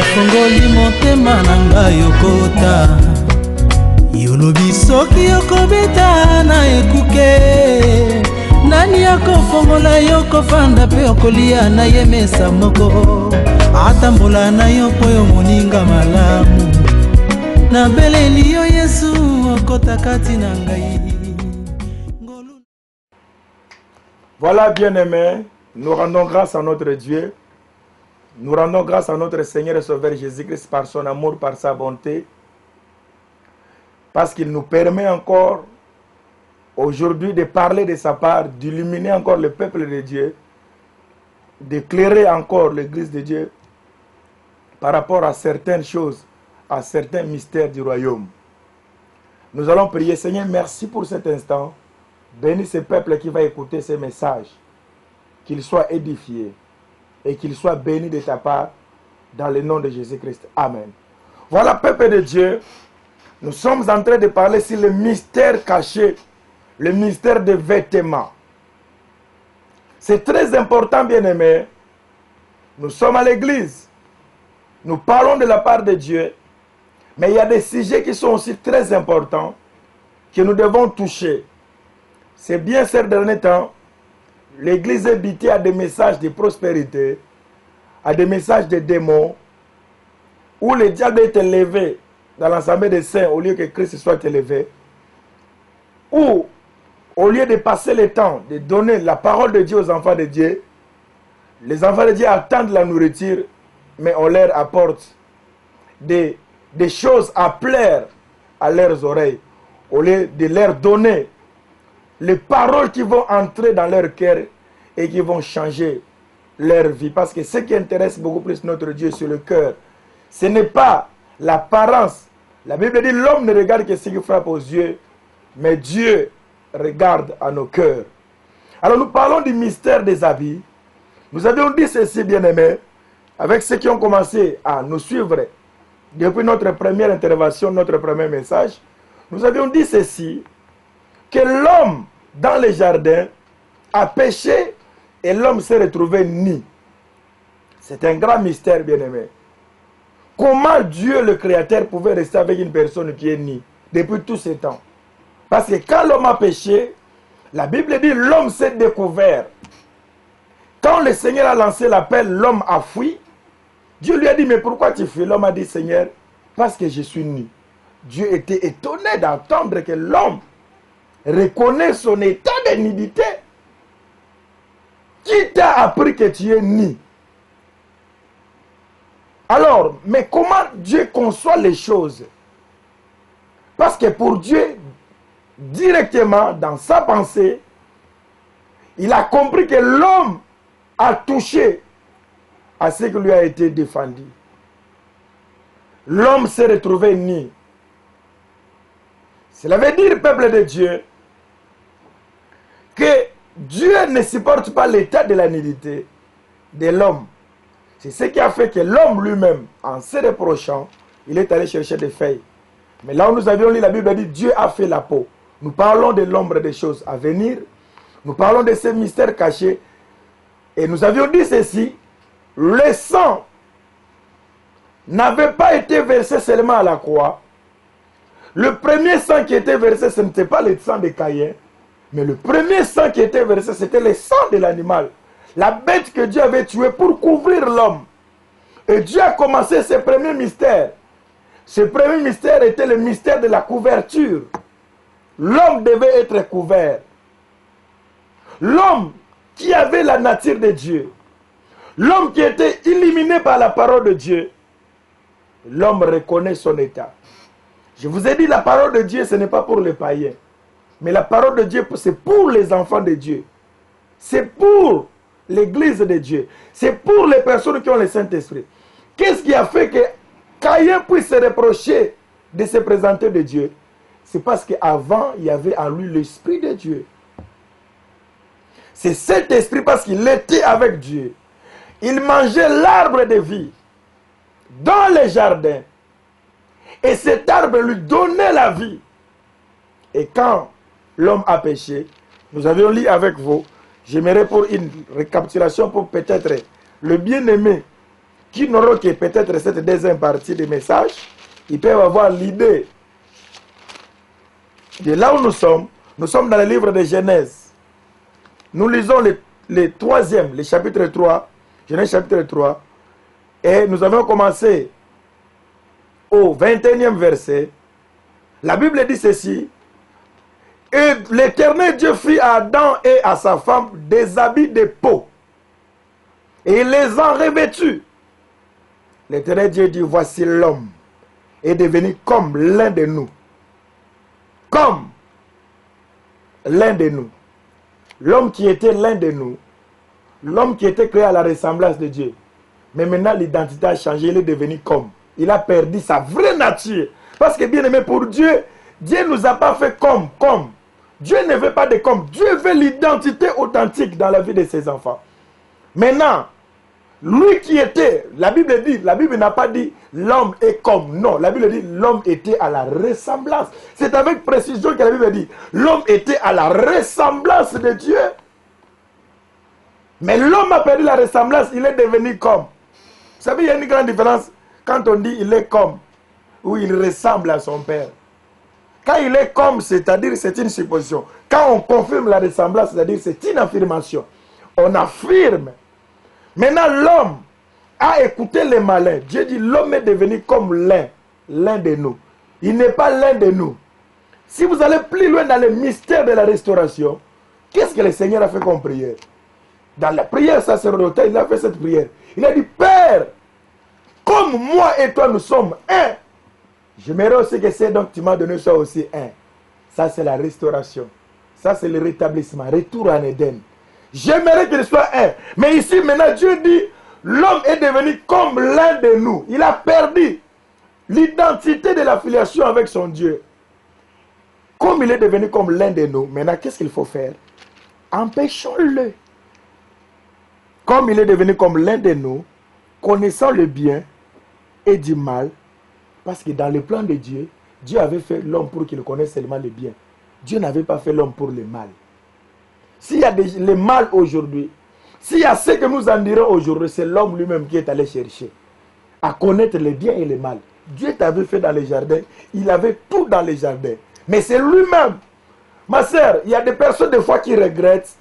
ofongoli motema na ngai okota yolobi soki okobeta na ekuke nani akofongola yo kofanda mpe okolia na ye mesa moko atambola na yo mpo yo moninga malamu na beleli yo Yesu okota kati na ngai. Voilà, bien-aimés, nous rendons grâce à notre Dieu. Nous rendons grâce à notre Seigneur et Sauveur Jésus-Christ par son amour, par sa bonté, parce qu'il nous permet encore aujourd'hui de parler de sa part, d'illuminer encore le peuple de Dieu, d'éclairer encore l'Église de Dieu par rapport à certaines choses, à certains mystères du royaume. Nous allons prier. Seigneur, merci pour cet instant. Bénis ce peuple qui va écouter ces messages, qu'il soit édifié et qu'il soit béni de ta part dans le nom de Jésus-Christ. Amen. Voilà, peuple de Dieu, nous sommes en train de parler sur le mystère caché, le mystère des vêtements. C'est très important, bien-aimés. Nous sommes à l'église. Nous parlons de la part de Dieu. Mais il y a des sujets qui sont aussi très importants que nous devons toucher. C'est bien ces derniers temps, l'église est habitée à des messages de prospérité, à des messages de démons, où le diable est élevé dans l'ensemble des saints au lieu que Christ soit élevé, où au lieu de passer le temps de donner la parole de Dieu aux enfants de Dieu, les enfants de Dieu attendent la nourriture, mais on leur apporte des choses à plaire à leurs oreilles, au lieu de leur donner les paroles qui vont entrer dans leur cœur et qui vont changer leur vie. Parce que ce qui intéresse beaucoup plus notre Dieu sur le cœur, ce n'est pas l'apparence. La Bible dit l'homme ne regarde que ce qui frappe aux yeux, mais Dieu regarde à nos cœurs. Alors nous parlons du mystère des habits. Nous avions dit ceci, bien-aimés, avec ceux qui ont commencé à nous suivre depuis notre première intervention, notre premier message. Nous avions dit ceci, que l'homme dans les jardins a péché et l'homme s'est retrouvé nu. C'est un grand mystère, bien-aimé. Comment Dieu, le Créateur, pouvait rester avec une personne qui est nue depuis tous ces temps? Parce que quand l'homme a péché, la Bible dit l'homme s'est découvert. Quand le Seigneur a lancé l'appel, l'homme a fui. Dieu lui a dit, mais pourquoi tu fuis? L'homme a dit, Seigneur, parce que je suis nu. Dieu était étonné d'entendre que l'homme reconnaît son état de nudité. Qui t'a appris que tu es nu? Alors, mais comment Dieu conçoit les choses? Parce que pour Dieu, directement dans sa pensée, il a compris que l'homme a touché à ce qui lui a été défendu. L'homme s'est retrouvé nu. Cela veut dire, peuple de Dieu, que Dieu ne supporte pas l'état de la nudité de l'homme. C'est ce qui a fait que l'homme lui-même, en se reprochant, il est allé chercher des feuilles. Mais là où nous avions lu, la Bible dit, Dieu a fait la peau. Nous parlons de l'ombre des choses à venir. Nous parlons de ces mystères cachés. Et nous avions dit ceci, le sang n'avait pas été versé seulement à la croix. Le premier sang qui était versé, ce n'était pas le sang de Caïn, mais le premier sang qui était versé, c'était le sang de l'animal. La bête que Dieu avait tuée pour couvrir l'homme. Et Dieu a commencé ce premier mystère. Ce premier mystère était le mystère de la couverture. L'homme devait être couvert. L'homme qui avait la nature de Dieu. L'homme qui était illuminé par la parole de Dieu. L'homme reconnaît son état. Je vous ai dit, la parole de Dieu, ce n'est pas pour les païens. Mais la parole de Dieu, c'est pour les enfants de Dieu. C'est pour l'église de Dieu. C'est pour les personnes qui ont le Saint-Esprit. Qu'est-ce qui a fait que Caïn puisse se reprocher de se présenter de Dieu? C'est parce qu'avant, il y avait en lui l'Esprit de Dieu. C'est cet esprit parce qu'il était avec Dieu. Il mangeait l'arbre de vie dans les jardins. Et cet arbre lui donnait la vie. Et quand l'homme a péché, nous avions lu avec vous, j'aimerais pour une récapitulation pour peut-être le bien-aimé qui n'auront que peut-être cette deuxième partie des messages, ils peuvent avoir l'idée de là où nous sommes. Nous sommes dans le livre de Genèse. Nous lisons le troisième, le chapitre 3, Genèse chapitre 3, et nous avons commencé au 21e verset. La Bible dit ceci: et l'Éternel Dieu fit à Adam et à sa femme des habits de peau, et il les a revêtus. L'Éternel Dieu dit: voici l'homme est devenu comme l'un de nous. Comme l'un de nous. L'homme qui était l'un de nous. L'homme qui était créé à la ressemblance de Dieu. Mais maintenant l'identité a changé, il est devenu comme. Il a perdu sa vraie nature. Parce que bien aimé, pour Dieu, Dieu ne nous a pas fait comme. Dieu ne veut pas de comme. Dieu veut l'identité authentique dans la vie de ses enfants. Maintenant, lui qui était, la Bible n'a pas dit l'homme est comme. Non, la Bible dit l'homme était à la ressemblance. C'est avec précision que la Bible dit l'homme était à la ressemblance de Dieu. Mais l'homme a perdu la ressemblance, il est devenu comme. Vous savez, il y a une grande différence quand on dit il est comme, ou il ressemble à son père. Quand il est comme, c'est-à-dire c'est une supposition. Quand on confirme la ressemblance, c'est-à-dire c'est une affirmation. On affirme. Maintenant, l'homme a écouté les malins. Dieu dit l'homme est devenu comme l'un de nous. Il n'est pas l'un de nous. Si vous allez plus loin dans le mystère de la restauration, qu'est-ce que le Seigneur a fait comme prière? Dans la prière sacerdotale, il a fait cette prière. Il a dit: Père, comme moi et toi nous sommes un, j'aimerais aussi que c'est donc tu m'as donné ça aussi un. Ça c'est la restauration. Ça c'est le rétablissement. Retour en Éden. J'aimerais qu'il soit un. Mais ici maintenant Dieu dit l'homme est devenu comme l'un de nous. Il a perdu l'identité de la filiation avec son Dieu. Comme il est devenu comme l'un de nous, maintenant qu'est-ce qu'il faut faire? Empêchons-le. Comme il est devenu comme l'un de nous, connaissant le bien et du mal, parce que dans le plan de Dieu, Dieu avait fait l'homme pour qu'il connaisse seulement le bien. Dieu n'avait pas fait l'homme pour le mal. S'il y a le mal aujourd'hui, s'il y a ce que nous en dirons aujourd'hui, c'est l'homme lui-même qui est allé chercher à connaître le bien et le mal. Dieu t'avait fait dans les jardins, il avait tout dans les jardins. Mais c'est lui-même. Ma sœur, il y a des personnes des fois qui regrettent.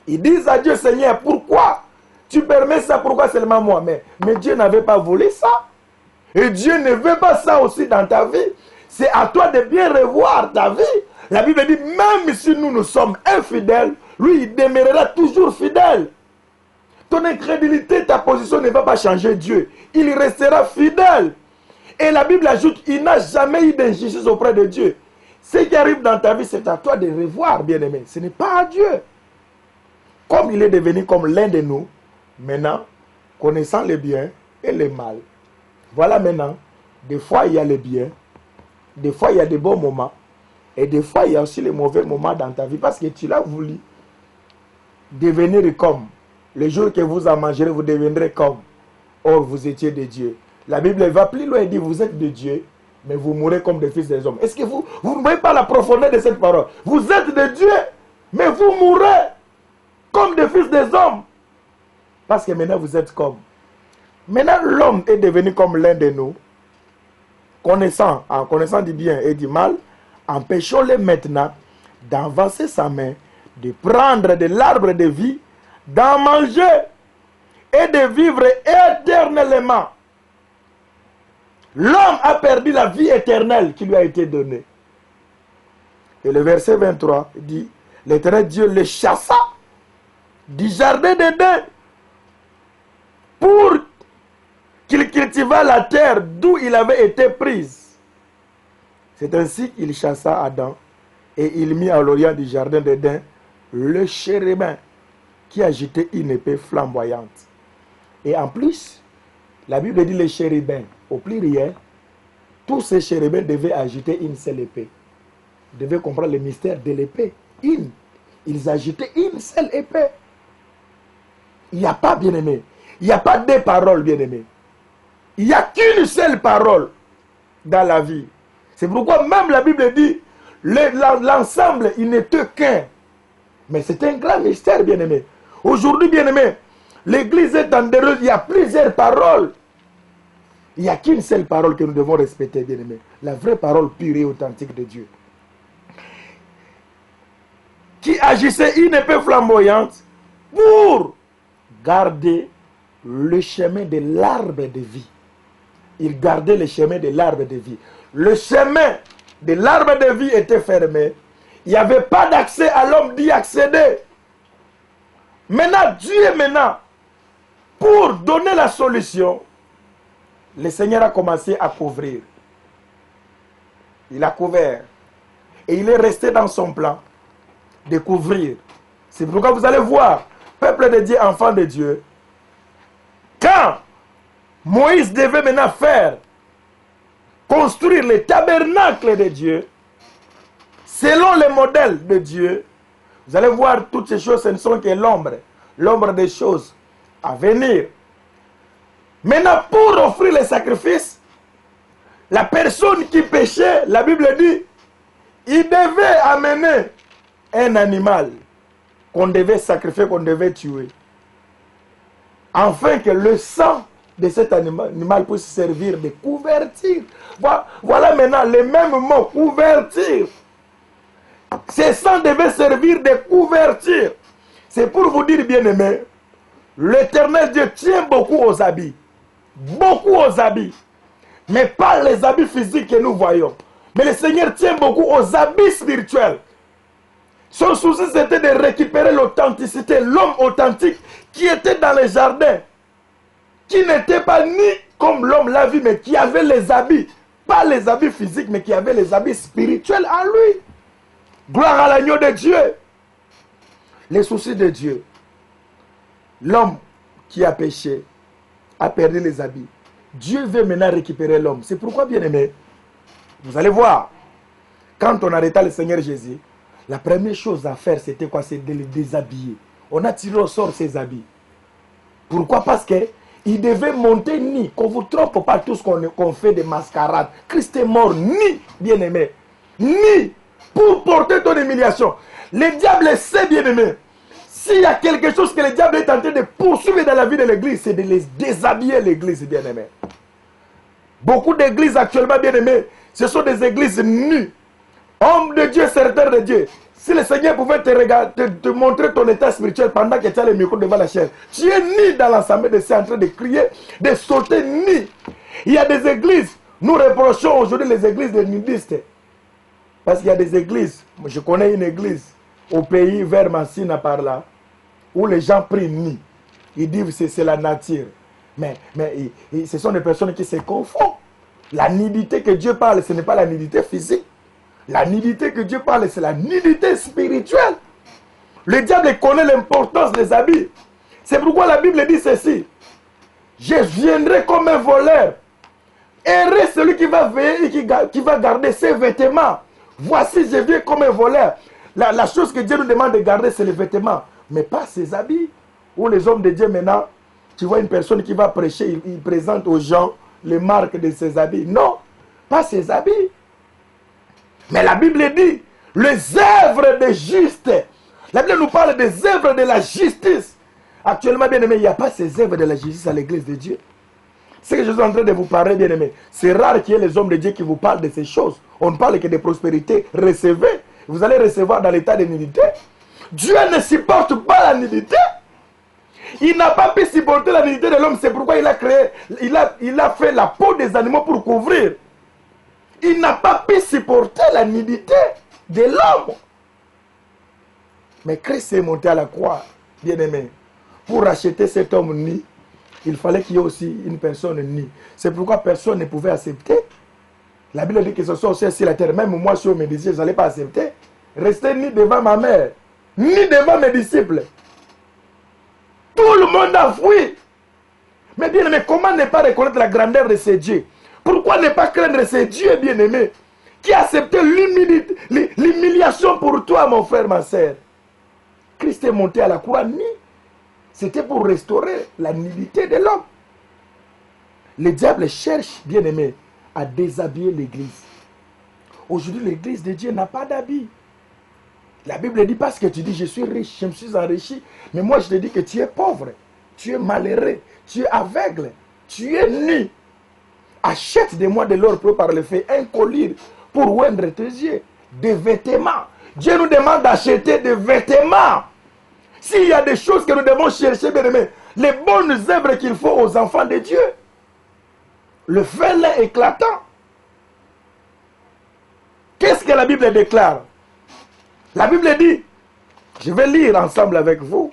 Ils disent à Dieu: Seigneur, pourquoi tu permets ça? Pourquoi seulement moi? Mais Dieu n'avait pas voulu ça. Et Dieu ne veut pas ça aussi dans ta vie. C'est à toi de bien revoir ta vie. La Bible dit, même si nous sommes infidèles, lui, il demeurera toujours fidèle. Ton incrédulité, ta position ne va pas changer Dieu. Il restera fidèle. Et la Bible ajoute, il n'a jamais eu d'injustice auprès de Dieu. Ce qui arrive dans ta vie, c'est à toi de revoir, bien-aimé. Ce n'est pas à Dieu. Comme il est devenu comme l'un de nous, maintenant, connaissant le bien et le mal. Voilà maintenant, des fois il y a le bien, des fois il y a des bons moments, et des fois il y a aussi les mauvais moments dans ta vie, parce que tu l'as voulu devenir comme. Le jour que vous en mangerez, vous deviendrez comme. Or, vous étiez de Dieu. La Bible va plus loin et dit, vous êtes de Dieu, mais vous mourrez comme des fils des hommes. Est-ce que vous ne voyez pas la profondeur de cette parole? Vous êtes de Dieu, mais vous mourrez comme des fils des hommes. Parce que maintenant vous êtes comme. Maintenant l'homme est devenu comme l'un de nous. En connaissant du bien et du mal, empêchons-le maintenant d'avancer sa main, de prendre de l'arbre de vie, d'en manger et de vivre éternellement. L'homme a perdu la vie éternelle qui lui a été donnée. Et le verset 23 dit, l'Éternel Dieu le chassa du jardin d'Éden pour qu'il cultivât la terre d'où il avait été prise. C'est ainsi qu'il chassa Adam et il mit à l'orient du jardin d'Éden le chérubin qui agitait une épée flamboyante. Et en plus, la Bible dit les chérubins au pluriel. Tous ces chérubins devaient agiter une seule épée. Vous devez comprendre le mystère de l'épée. Ils agitaient une seule épée. Il n'y a pas, bien-aimé. Il n'y a pas deux paroles, bien-aimé. Il n'y a qu'une seule parole dans la vie. C'est pourquoi même la Bible dit, l'ensemble, il n'était qu'un. Mais c'est un grand mystère, bien-aimé. Aujourd'hui, bien-aimé, l'église est en déroute, il y a plusieurs paroles. Il n'y a qu'une seule parole que nous devons respecter, bien-aimés. La vraie parole pure et authentique de Dieu. Qui agissait une épée flamboyante pour garder le chemin de l'arbre de vie. Il gardait le chemin de l'arbre de vie. Le chemin de l'arbre de vie était fermé. Il n'y avait pas d'accès à l'homme d'y accéder. Maintenant, Dieu, pour donner la solution, le Seigneur a commencé à couvrir. Il a couvert. Et il est resté dans son plan de couvrir. C'est pourquoi vous allez voir, peuple de Dieu, enfant de Dieu, quand Moïse devait maintenant construire le tabernacle de Dieu, selon le modèle de Dieu, vous allez voir toutes ces choses, ce ne sont que l'ombre des choses à venir. Maintenant, pour offrir les sacrifices, la personne qui péchait, la Bible dit, il devait amener un animal qu'on devait sacrifier, qu'on devait tuer, afin que le sang de cet animal puisse servir de couverture. Voilà maintenant le même mot, couverture. Ce sang devait servir de couverture. C'est pour vous dire, bien-aimés, l'Éternel Dieu tient beaucoup aux habits. Beaucoup aux habits. Mais pas les habits physiques que nous voyons. Mais le Seigneur tient beaucoup aux habits spirituels. Son souci, c'était de récupérer l'authenticité, l'homme authentique qui était dans les jardins, qui n'était pas ni comme l'homme la vie, mais qui avait les habits, pas les habits physiques, mais qui avait les habits spirituels en lui. Gloire à l'agneau de Dieu. Les soucis de Dieu. L'homme qui a péché a perdu les habits. Dieu veut maintenant récupérer l'homme. C'est pourquoi, bien aimé, vous allez voir, quand on arrêta le Seigneur Jésus, la première chose à faire, c'était quoi? C'est de le déshabiller. On a tiré au sort ses habits. Pourquoi? Parce qu'il devait monter nu. Qu'on ne vous trompe pas tous qu'on fait des mascarades. Christ est mort ni, bien aimé, ni pour porter ton humiliation. Le diable sait, bien aimé, s'il y a quelque chose que le diable est en train de poursuivre dans la vie de l'église, c'est de les déshabiller, l'église, bien aimé. Beaucoup d'églises actuellement, bien aimé, ce sont des églises nues. Homme de Dieu, serviteur de Dieu. Si le Seigneur pouvait te montrer ton état spirituel pendant que tu as le micro devant la chair, tu es nu dans l'ensemble de ça, en train de crier, de sauter nu. Il y a des églises, nous reprochons aujourd'hui les églises des nudistes. Parce qu'il y a des églises, je connais une église au pays vers Massina par là, où les gens prient nus. Ils disent que c'est la nature. Mais ce sont des personnes qui se confondent. La nudité que Dieu parle, ce n'est pas la nudité physique. La nudité que Dieu parle, c'est la nudité spirituelle. Le diable connaît l'importance des habits. C'est pourquoi la Bible dit ceci. Je viendrai comme un voleur. Heureux celui qui va veiller et qui va garder ses vêtements. Voici, je viens comme un voleur. La chose que Dieu nous demande de garder, c'est les vêtements. Mais pas ses habits. Où les hommes de Dieu maintenant, tu vois une personne qui va prêcher, il présente aux gens les marques de ses habits. Non, pas ses habits. Mais la Bible dit, les œuvres des justes. La Bible nous parle des œuvres de la justice. Actuellement, bien aimé, il n'y a pas ces œuvres de la justice à l'église de Dieu. Ce que je suis en train de vous parler, bien aimé, c'est rare qu'il y ait les hommes de Dieu qui vous parlent de ces choses. On ne parle que de prospérité. Recevez. Vous allez recevoir dans l'état de nudité. Dieu ne supporte pas la nudité. Il n'a pas pu supporter la nudité de l'homme. C'est pourquoi il a créé, il a fait la peau des animaux pour couvrir. Il n'a pas pu supporter la nudité de l'homme. Mais Christ est monté à la croix, bien aimé. Pour racheter cet homme nu, il fallait qu'il y ait aussi une personne nue. C'est pourquoi personne ne pouvait accepter. La Bible dit que ce soit aussi sur la terre. Même moi, si on me disait, je n'allais pas accepter. Rester ni devant ma mère, ni devant mes disciples. Tout le monde a fui. Mais bien aimé, comment ne pas reconnaître la grandeur de ces dieux? Pourquoi ne pas craindre ces dieux bien-aimés qui acceptaient l'humiliation pour toi, mon frère, ma soeur? Christ est monté à la croix nu. C'était pour restaurer la nudité de l'homme. Le diable cherche, bien-aimé, à déshabiller l'église. Aujourd'hui, l'église de Dieu n'a pas d'habit. La Bible dit parce que tu dis, je suis riche, je me suis enrichi. Mais moi, je te dis que tu es pauvre. tu es malheureux, tu es aveugle, tu es nu. Achète de moi de l'or pur par le feu, un collier pour oindre tes yeux, des vêtements. Dieu nous demande d'acheter des vêtements. S'il y a des choses que nous devons chercher, bien aimés, les bonnes œuvres qu'il faut aux enfants de Dieu. Le félin éclatant. Qu'est-ce que la Bible déclare? La Bible dit, je vais lire ensemble avec vous,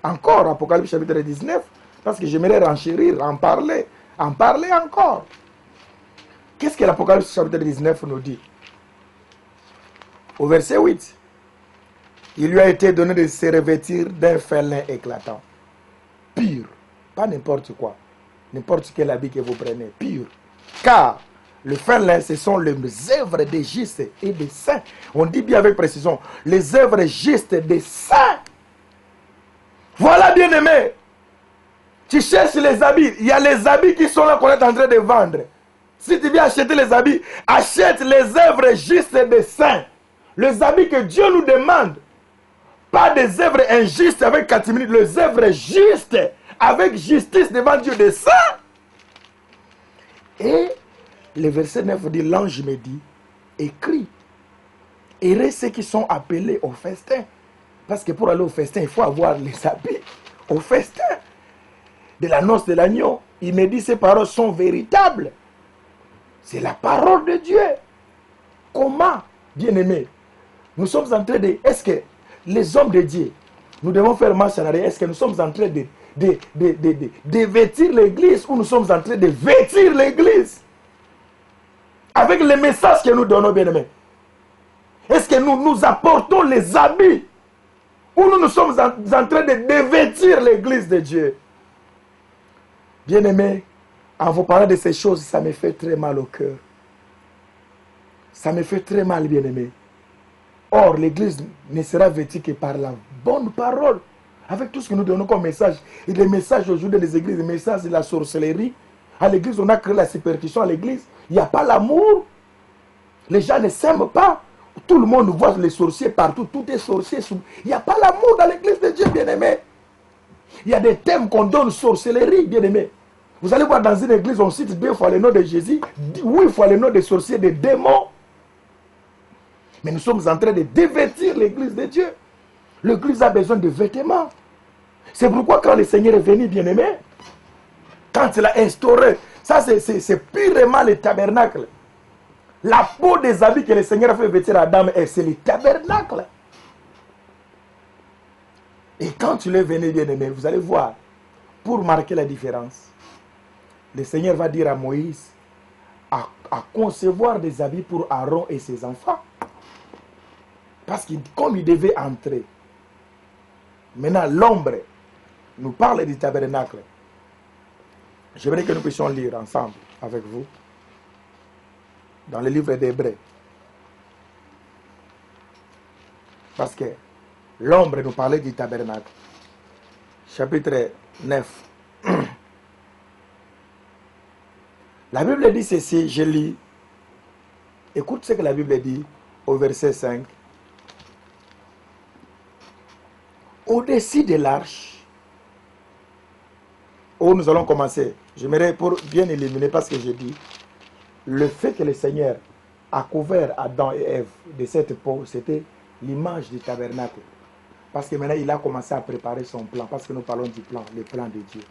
encore Apocalypse chapitre 19, parce que j'aimerais renchérir, en parler encore. Qu'est-ce que l'Apocalypse chapitre 19 nous dit? Au verset 8, il lui a été donné de se revêtir d'un félin éclatant, pur, pas n'importe quoi, n'importe quel habit que vous prenez, pur, car le félin, ce sont les œuvres des justes et des saints. On dit bien avec précision, les œuvres justes des saints. Voilà, bien aimé. Tu cherches les habits. Il y a les habits qui sont là qu'on est en train de vendre. Si tu viens acheter les habits, achète les œuvres justes des saints. Les habits que Dieu nous demande. Pas des œuvres injustes avec catimini, les œuvres justes avec justice devant Dieu des saints. Et le verset 9 dit, l'ange me dit, écris, heureux ceux qui sont appelés au festin. Parce que pour aller au festin, il faut avoir les habits. Au festin de la noce de l'agneau. Il me dit, ces paroles sont véritables. C'est la parole de Dieu. Comment, bien-aimés, nous sommes en train de... Est-ce que les hommes de Dieu, nous devons faire marche en arrière? Est-ce que nous sommes en train de vêtir l'église ou nous sommes en train de vêtir l'église? Avec les messages que nous donnons, bien-aimés. Est-ce que nous apportons les habits ou nous sommes en train de dévêtir l'église de Dieu? Bien-aimés, en vous parlant de ces choses, ça me fait très mal au cœur. Ça me fait très mal, bien-aimés. Or, l'église ne sera vêtue que par la bonne parole. Avec tout ce que nous donnons comme message. Et les messages aujourd'hui des églises, les messages de la sorcellerie. À l'église, on a créé la superstition à l'église. Il n'y a pas l'amour. Les gens ne s'aiment pas. Tout le monde voit les sorciers partout. Tout est sorcier. Il n'y a pas l'amour dans l'église de Dieu, bien-aimé. Il y a des thèmes qu'on donne sorcellerie, bien-aimé. Vous allez voir dans une église, on cite 2 fois le nom de Jésus, 8 fois le nom des sorciers, des démons. Mais nous sommes en train de dévêtir l'église de Dieu. L'église a besoin de vêtements. C'est pourquoi quand le Seigneur est venu, bien-aimé, quand il a instauré, ça c'est purement le tabernacle. La peau des habits que le Seigneur a fait vêtir à Adam, c'est le tabernacle. Et quand il est venu, bien-aimé, vous allez voir, pour marquer la différence, le Seigneur va dire à Moïse à concevoir des habits pour Aaron et ses enfants. Parce que comme il devait entrer, maintenant l'ombre nous parle du tabernacle. J'aimerais que nous puissions lire ensemble avec vous dans le livre d'Hébreux. Parce que l'ombre nous parlait du tabernacle. Chapitre 9. La Bible dit ceci, je lis. Écoute ce que la Bible dit au verset 5. Au-dessus de l'arche, où nous allons commencer, j'aimerais pour bien éliminer parce que j'ai dit, le fait que le Seigneur a couvert Adam et Ève de cette peau, c'était l'image du tabernacle. Parce que maintenant, il a commencé à préparer son plan, parce que nous parlons du plan, le plan de Dieu.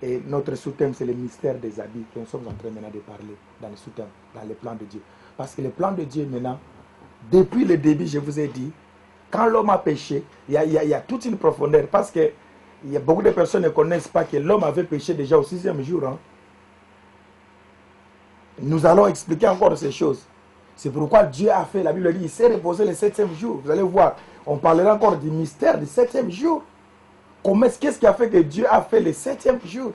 Et notre sous-thème, c'est le mystère des habits que nous sommes en train maintenant de parler dans le sous-thème, dans le plan de Dieu. Parce que le plan de Dieu maintenant, depuis le début, je vous ai dit, quand l'homme a péché, il y a toute une profondeur. Parce que il y a beaucoup de personnes ne connaissent pas que l'homme avait péché déjà au 6e jour. Hein. Nous allons expliquer encore ces choses. C'est pourquoi Dieu a fait, la Bible dit, il s'est reposé le 7e jour. Vous allez voir, on parlera encore du mystère du 7e jour. Qu'est-ce qui a fait que Dieu a fait le 7e jour?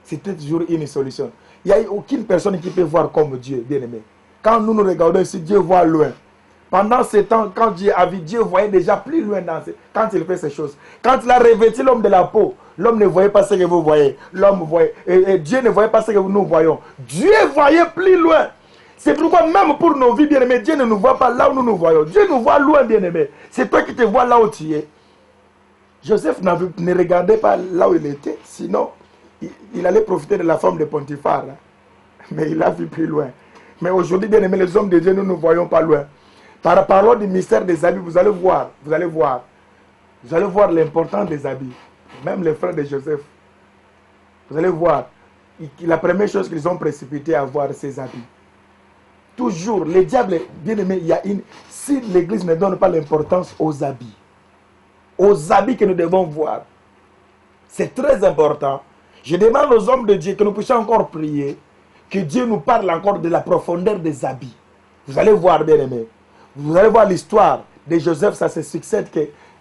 C'est toujours une solution. Il n'y a aucune personne qui peut voir comme Dieu, bien aimé. Quand nous nous regardons ici, Dieu voit loin. Pendant ce temps, quand Dieu a vu, Dieu voyait déjà plus loin quand il fait ces choses. Quand il a revêtu l'homme de la peau, l'homme ne voyait pas ce que vous voyez. L'homme voyait, et Dieu ne voyait pas ce que nous voyons. Dieu voyait plus loin. C'est pourquoi même pour nos vies, bien-aimés, Dieu ne nous voit pas là où nous nous voyons. Dieu nous voit loin, bien-aimés. C'est toi qui te vois là où tu es. Joseph ne regardait pas là où il était, sinon il allait profiter de la femme de Potiphar. Hein. Mais il a vu plus loin. Mais aujourd'hui, bien aimé, les hommes de Dieu, nous ne voyons pas loin. Parlons du mystère des habits, vous allez voir l'importance des habits. Même les frères de Joseph, vous allez voir, la première chose qu'ils ont précipité à voir, ces habits. Toujours, les diables, bien aimé, si l'église ne donne pas l'importance aux habits que nous devons voir, c'est très important. Je demande aux hommes de Dieu que nous puissions encore prier, que Dieu nous parle encore de la profondeur des habits. Vous allez voir, bien aimé, vous allez voir l'histoire de Joseph, ça se succède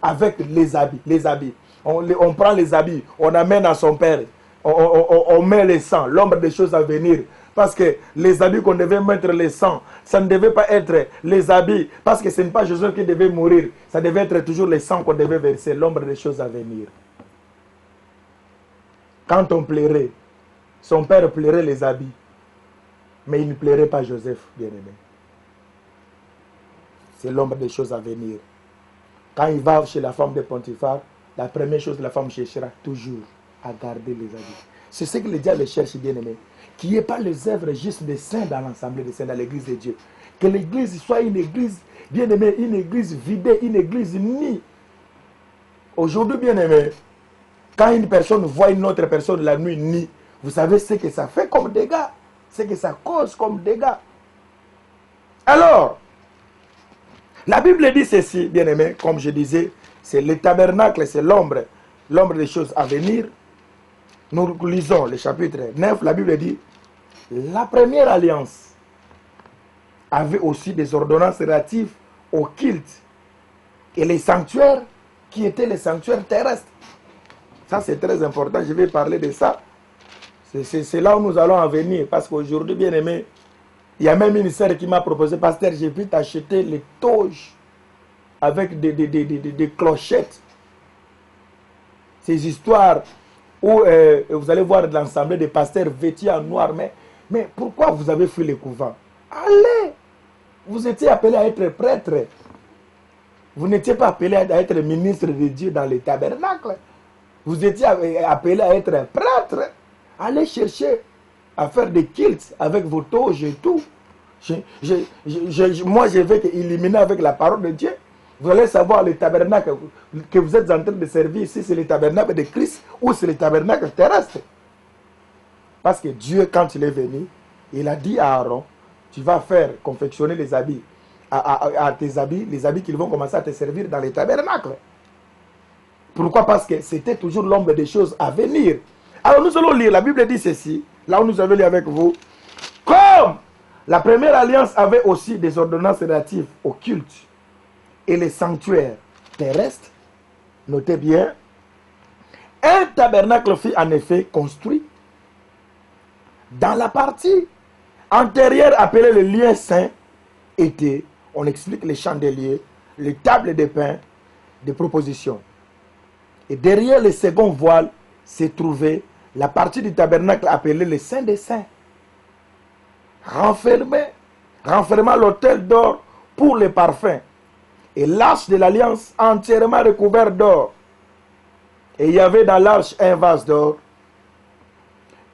avec les habits. On prend les habits, on amène à son père, on met les sangs, l'ombre des choses à venir. Parce que les habits qu'on devait mettre les sangs, ça ne devait pas être les habits, parce que ce n'est pas Joseph qui devait mourir, ça devait être toujours les sangs qu'on devait verser, l'ombre des choses à venir. Quand on plairait, son père plairait les habits, mais il ne plairait pas Joseph, bien-aimé. C'est l'ombre des choses à venir. Quand il va chez la femme de Potiphar, la première chose que la femme cherchera toujours à garder les habits. C'est ce que le diable cherche, bien-aimé. Qu'il n'y ait pas les œuvres juste des saints dans l'assemblée des saints, dans l'église de Dieu. Que l'église soit une église, bien-aimé, une église vidée, une église nue. Aujourd'hui, bien-aimé, quand une personne voit une autre personne la nuit nue, vous savez ce que ça fait comme dégâts, ce que ça cause comme dégâts. Alors, la Bible dit ceci, bien-aimé, comme je disais, c'est le tabernacle, c'est l'ombre des choses à venir. Nous lisons le chapitre 9, la Bible dit, la première alliance avait aussi des ordonnances relatives au culte et les sanctuaires qui étaient les sanctuaires terrestres. Ça c'est très important, je vais parler de ça. C'est là où nous allons en venir, parce qu'aujourd'hui, bien aimé, il y a même une sœur qui m'a proposé, pasteur, j'ai pu t'acheter les toges avec des clochettes. Ces histoires où vous allez voir de l'ensemble des pasteurs vêtus en noir. Mais pourquoi vous avez fui les couvents? Allez! Vous étiez appelé à être prêtre. Vous n'étiez pas appelé à être ministre de Dieu dans les tabernacles. Vous étiez appelé à être prêtre. Allez chercher à faire des cultes avec vos toges et tout. Moi, je vais éliminer avec la parole de Dieu. Vous allez savoir le tabernacle que vous êtes en train de servir ici, c'est le tabernacle de Christ ou c'est le tabernacle terrestre. Parce que Dieu, quand il est venu, il a dit à Aaron, tu vas faire confectionner les habits, à tes habits, les habits qui vont commencer à te servir dans les tabernacles. Pourquoi? Parce que c'était toujours l'ombre des choses à venir. Alors nous allons lire, la Bible dit ceci, là où nous avons lu avec vous, comme la première alliance avait aussi des ordonnances relatives au culte et les sanctuaires terrestres, notez bien, un tabernacle fut en effet construit dans la partie antérieure appelée le lieu saint était, on explique les chandeliers, les tables de pain, de proposition. Et derrière le second voile se trouvait la partie du tabernacle appelée le Saint des Saints, renfermant l'autel d'or pour les parfums, et l'arche de l'alliance entièrement recouverte d'or. Et il y avait dans l'arche un vase d'or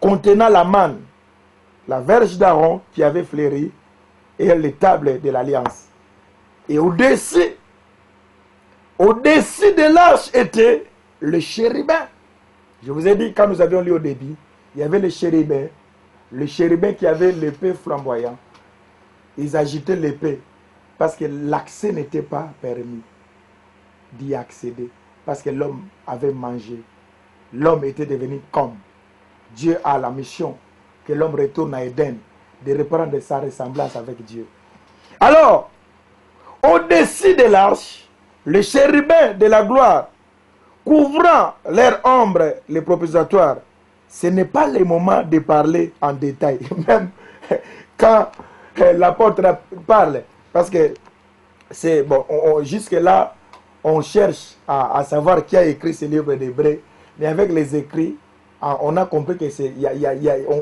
contenant la manne, la verge d'Aaron qui avait fleuri, et les tables de l'alliance. Et au-dessus de l'arche était le chérubin. Je vous ai dit, quand nous avions lu au début, il y avait le chérubin qui avait l'épée flamboyante. Ils agitaient l'épée parce que l'accès n'était pas permis d'y accéder. Parce que l'homme avait mangé. L'homme était devenu comme. Dieu a la mission que l'homme retourne à Éden, de reprendre sa ressemblance avec Dieu. Alors, au-dessus de l'arche, le chérubin de la gloire, couvrant leur ombre, les propitiatoires, ce n'est pas le moment de parler en détail. Même quand l'apôtre parle, parce que c'est bon, jusque-là, on cherche à savoir qui a écrit ce livre d'Hébreux, mais avec les écrits, on a compris que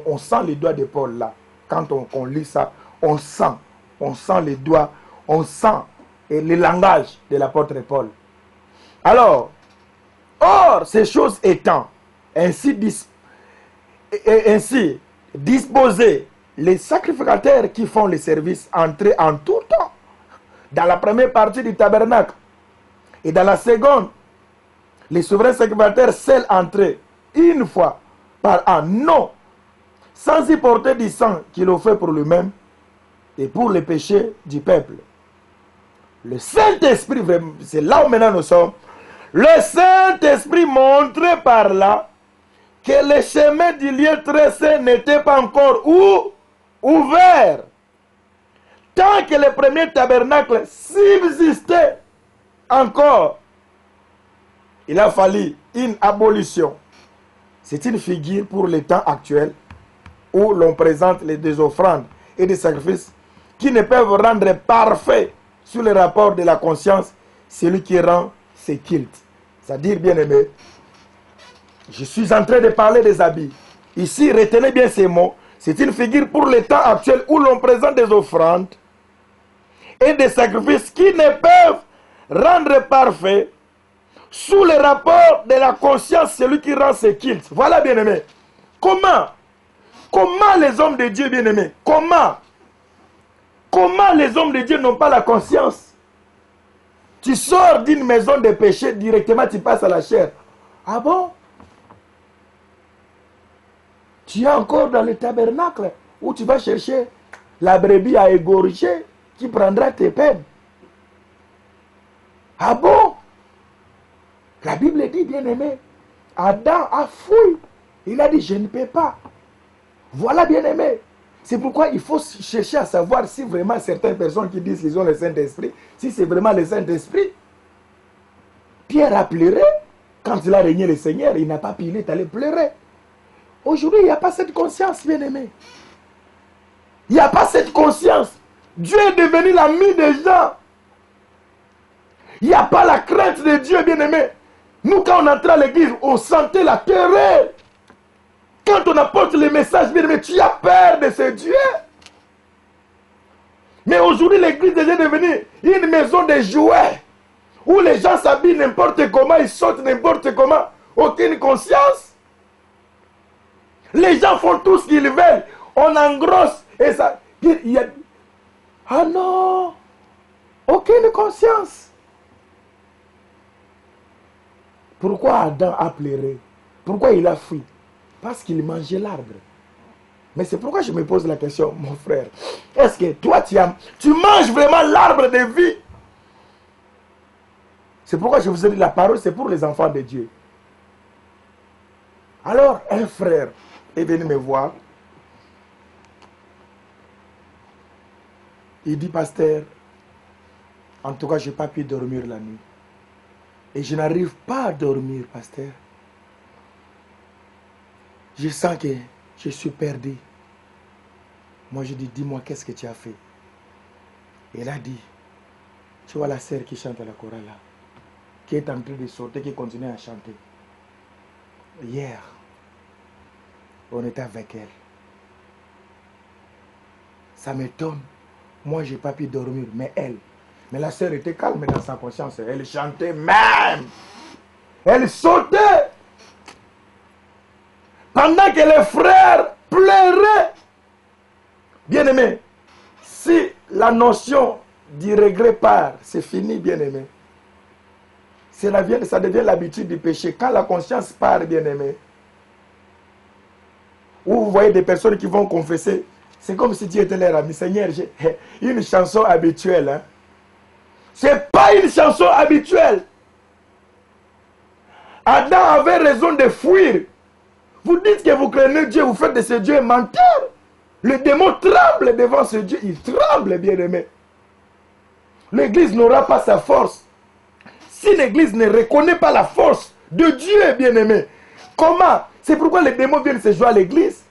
on sent les doigts de Paul là. Quand on lit ça, on sent les doigts, on sent le langage de l'apôtre Paul. Alors, Or, ces choses étant ainsi disposées, les sacrificateurs qui font le service entraient en tout temps dans la première partie du tabernacle. Et dans la seconde, les souverains sacrificateurs seuls entraient une fois par an. Non, sans y porter du sang qu'il offrait pour lui-même et pour les péchés du peuple. Le Saint-Esprit, c'est là où maintenant nous sommes, le Saint-Esprit montrait par là que le chemin du lieu très saint n'était pas encore ouvert. Tant que le premier tabernacle subsistait encore, il a fallu une abolition. C'est une figure pour le temps actuel où l'on présente des offrandes et des sacrifices qui ne peuvent rendre parfait sur le rapport de la conscience celui qui rend ses cultes. C'est-à-dire, bien aimé, je suis en train de parler des habits. Ici, retenez bien ces mots. C'est une figure pour le temps actuel où l'on présente des offrandes et des sacrifices qui ne peuvent rendre parfait sous le rapport de la conscience celui qui rend ses cultes. Voilà, bien aimé. Comment les hommes de Dieu, bien aimés, comment les hommes de Dieu n'ont pas la conscience? Tu sors d'une maison de péché, directement tu passes à la chair. Ah bon? Tu es encore dans le tabernacle où tu vas chercher la brebis à égorger qui prendra tes peines. Ah bon? La Bible dit, bien aimé, Adam a fui. Il a dit, je ne peux pas. Voilà, bien aimé. C'est pourquoi il faut chercher à savoir si vraiment certaines personnes qui disent qu'ils ont le Saint-Esprit, si c'est vraiment le Saint-Esprit. Pierre a pleuré. Quand il a régné le Seigneur, il n'a pas pu, il est allé pleurer. Aujourd'hui, il n'y a pas cette conscience, bien aimé. Il n'y a pas cette conscience. Dieu est devenu l'ami des gens. Il n'y a pas la crainte de Dieu, bien aimé. Nous, quand on entrait à l'église, on sentait la terreur. Quand on apporte les messages, bien aimé, tu as peur de ce Dieu. Mais aujourd'hui, l'église est déjà devenue une maison de jouets. Où les gens s'habillent n'importe comment, ils sautent n'importe comment. Aucune conscience. Les gens font tout ce qu'ils veulent. On engrosse et ça. Il y a... Ah non! Aucune conscience. Pourquoi Adam a pleuré? Pourquoi il a fui? Parce qu'il mangeait l'arbre. Mais c'est pourquoi je me pose la question, mon frère. Est-ce que toi, tu manges vraiment l'arbre de vie? C'est pourquoi je vous ai dit, la parole, c'est pour les enfants de Dieu. Alors, un frère est venu me voir. Il dit, pasteur, en tout cas, je n'ai pas pu dormir la nuit. Et je n'arrive pas à dormir, pasteur. Je sens que je suis perdu. Moi, je dis, dis-moi, qu'est-ce que tu as fait? Il a dit, tu vois la sœur qui chante à la chorale là, qui est en train de sauter, qui continue à chanter. Hier, on était avec elle. Ça m'étonne. Moi, je n'ai pas pu dormir, mais elle. Mais la sœur était calme dans sa conscience. Elle chantait même. Elle sautait. Pendant que les frères pleuraient. Bien aimé, si la notion du regret part, c'est fini, bien aimé. Ça devient l'habitude du péché. Quand la conscience part, bien aimé, où vous voyez des personnes qui vont confesser, c'est comme si Dieu était leur ami. Seigneur, j'ai une chanson habituelle. Hein. Ce n'est pas une chanson habituelle. Adam avait raison de fuir. Vous dites que vous craignez Dieu, vous faites de ce Dieu un menteur. Le démon tremble devant ce Dieu. Il tremble, bien aimé. L'église n'aura pas sa force. Si l'église ne reconnaît pas la force de Dieu, bien aimé, comment? C'est pourquoi les démons viennent se jouer à l'église.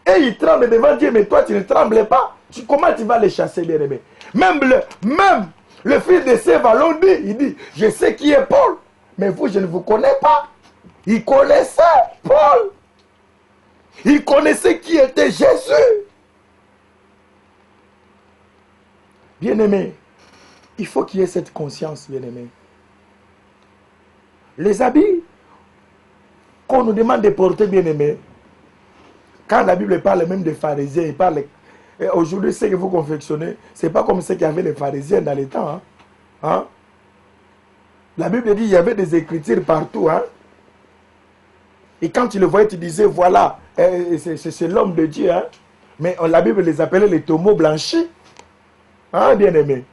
Et ils tremblent devant Dieu, mais toi tu ne trembles pas. Comment tu vas les chasser, bien aimé? Même le fils de Séva l'ont dit, il dit, je sais qui est Paul, mais vous, je ne vous connais pas. Il connaissait Paul. Il connaissait qui était Jésus. Bien-aimé, il faut qu'il y ait cette conscience, bien-aimé. Les habits, qu'on nous demande de porter, bien aimé. Quand la Bible parle même des pharisiens, il parle. Aujourd'hui, ce que vous confectionnez, ce n'est pas comme ce qu'il y avait les pharisiens dans les temps. Hein? Hein? La Bible dit qu'il y avait des écritures partout. Hein? Et quand tu le voyais, tu disais, voilà, c'est l'homme de Dieu. Hein? Mais la Bible les appelait les tombeaux blanchis. Hein, bien aimé?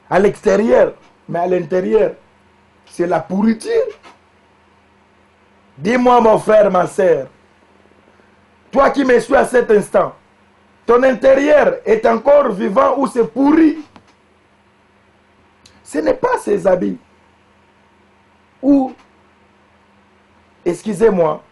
À l'extérieur, mais à l'intérieur, c'est la pourriture. Dis-moi, mon frère, ma soeur, toi qui me suis à cet instant, ton intérieur est encore vivant ou c'est pourri? Ce n'est pas ces habits. Ou, excusez-moi,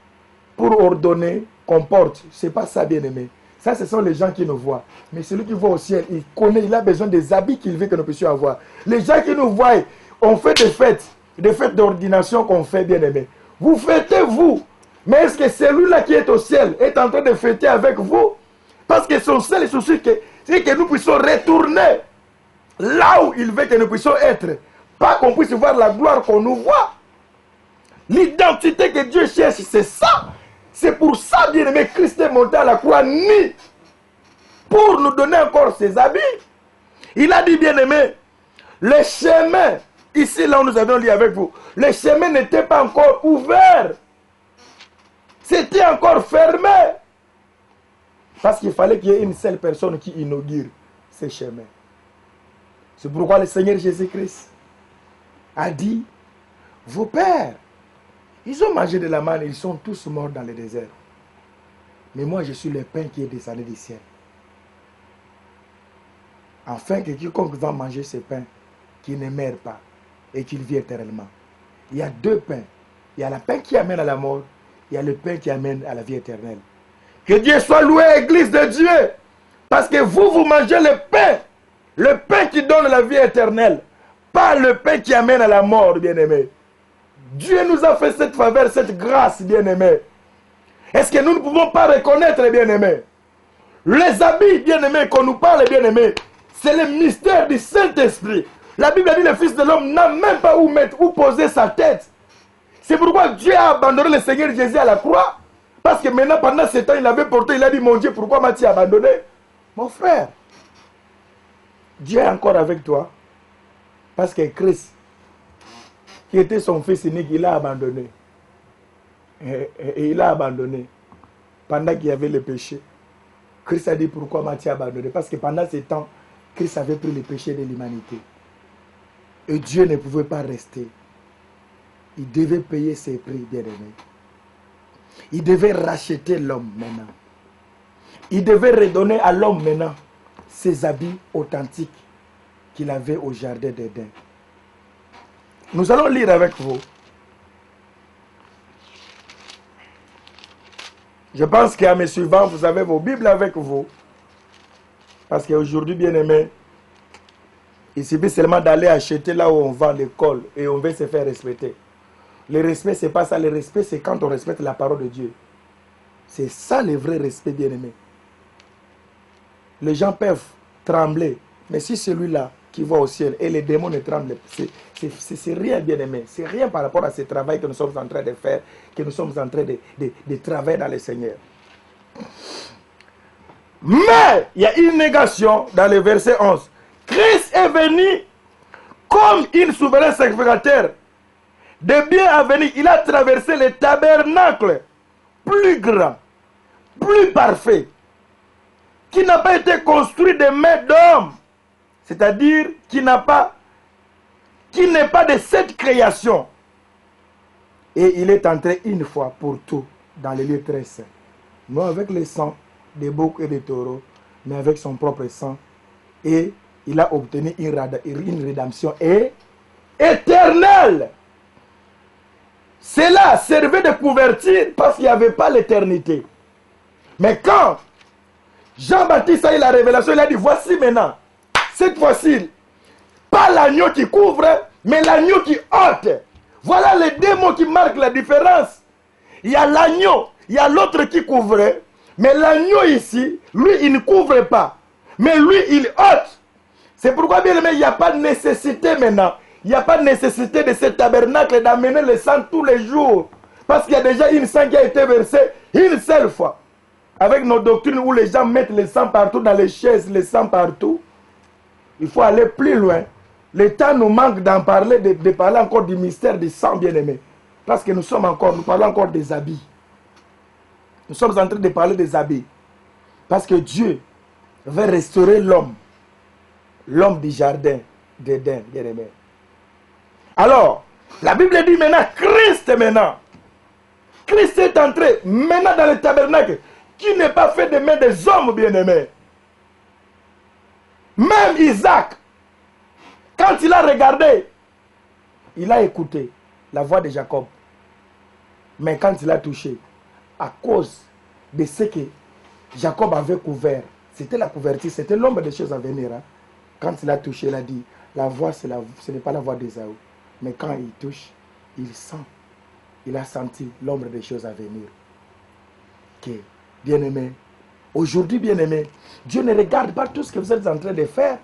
pour ordonner qu'on porte. Ce n'est pas ça, bien aimé. Ça, ce sont les gens qui nous voient. Mais celui qui voit au ciel, il connaît, il a besoin des habits qu'il veut que nous puissions avoir. Les gens qui nous voient, on fait des fêtes d'ordination qu'on fait, bien aimé. Vous fêtez, vous. Mais est-ce que celui-là qui est au ciel est en train de fêter avec vous? Parce que son seul souci, c'est que nous puissions retourner là où il veut que nous puissions être. Pas qu'on puisse voir la gloire qu'on nous voit. L'identité que Dieu cherche, c'est ça. C'est pour ça, bien aimé, Christ est monté à la croix nu. Pour nous donner encore ses habits. Il a dit, bien aimé, le chemin, ici là où nous avions lu avec vous, le chemin n'était pas encore ouvert. C'était encore fermé. Parce qu'il fallait qu'il y ait une seule personne qui inaugure ce chemin. C'est pourquoi le Seigneur Jésus-Christ a dit, vos pères, ils ont mangé de la manne, ils sont tous morts dans le désert. Mais moi, je suis le pain qui est descendu du ciel. Afin que quiconque va manger ce pain, qu'il ne meurt pas et qu'il vit éternellement. Il y a deux pains. Il y a le pain qui amène à la mort, il y a le pain qui amène à la vie éternelle. Que Dieu soit loué, Église de Dieu. Parce que vous mangez le pain qui donne la vie éternelle. Pas le pain qui amène à la mort, bien-aimé. Dieu nous a fait cette faveur, cette grâce, bien-aimé. Est-ce que nous ne pouvons pas reconnaître, bien-aimé? Les habits, bien-aimés, qu'on nous parle, bien-aimé, c'est le mystère du Saint-Esprit. La Bible dit que le Fils de l'homme n'a même pas où mettre, où poser sa tête. C'est pourquoi Dieu a abandonné le Seigneur Jésus à la croix. Parce que maintenant, pendant ce temps, il avait porté, il a dit, mon Dieu, pourquoi m'as-tu abandonné? Mon frère, Dieu est encore avec toi. Parce que Christ, qui était son fils unique, il a abandonné. Et il a abandonné pendant qu'il y avait le péché. Christ a dit, pourquoi m'as-tu abandonné? Parce que pendant ce temps, Christ avait pris le péché de l'humanité. Et Dieu ne pouvait pas rester. Il devait payer ses prix, bien-aimés. Il devait racheter l'homme maintenant. Il devait redonner à l'homme maintenant ses habits authentiques qu'il avait au jardin d'Éden. Nous allons lire avec vous. Je pense qu'à mes suivants, vous avez vos Bibles avec vous. Parce qu'aujourd'hui, bien-aimés, il suffit seulement d'aller acheter là où on vend l'école et on veut se faire respecter. Le respect, ce n'est pas ça. Le respect, c'est quand on respecte la parole de Dieu. C'est ça le vrai respect, bien-aimé. Les gens peuvent trembler. Mais si celui-là qui va au ciel et les démons ne tremblent, c'est rien, bien-aimé. C'est rien par rapport à ce travail que nous sommes en train de faire, que nous sommes en train de travailler dans le Seigneur. Mais il y a une négation dans le verset 11. Christ est venu comme une souverain sacrificateur. De bien à venir, il a traversé le tabernacle plus grand, plus parfait, qui n'a pas été construit de mains d'homme, c'est-à-dire qui n'est pas de cette création. Et il est entré une fois pour tout dans les lieux très saints. Non avec le sang des boucs et des taureaux, mais avec son propre sang. Et il a obtenu une rédemption éternelle. Cela servait de couverture parce qu'il n'y avait pas l'éternité. Mais quand Jean-Baptiste a eu la révélation, il a dit, voici maintenant, cette fois-ci, pas l'agneau qui couvre, mais l'agneau qui ôte. Voilà les deux mots qui marquent la différence. Il y a l'agneau, il y a l'autre qui couvre, mais l'agneau ici, lui, il ne couvre pas. Mais lui, il ôte. C'est pourquoi, bien aimé, il n'y a pas de nécessité maintenant. Il n'y a pas de nécessité de ce tabernacle d'amener le sang tous les jours. Parce qu'il y a déjà une sang qui a été versée une seule fois. Avec nos doctrines où les gens mettent le sang partout dans les chaises, le sang partout. Il faut aller plus loin. Le temps nous manque d'en parler, de parler encore du mystère du sang bien-aimé. Parce que nous parlons encore des habits. Nous sommes en train de parler des habits. Parce que Dieu veut restaurer l'homme. L'homme du jardin d'Éden, bien-aimé. Alors, la Bible dit maintenant, Christ maintenant. Christ est entré maintenant dans le tabernacle qui n'est pas fait de mains des hommes, bien-aimés. Même Isaac, quand il a regardé, il a écouté la voix de Jacob. Mais quand il a touché, à cause de ce que Jacob avait couvert, c'était la couverture, c'était l'ombre des choses à venir. Hein. Quand il a touché, il a dit, la voix, ce n'est pas la voix d'Ésaü. Mais quand il touche, il sent. Il a senti l'ombre des choses à venir. Okay. Bien-aimé, aujourd'hui, bien-aimé, Dieu ne regarde pas tout ce que vous êtes en train de faire.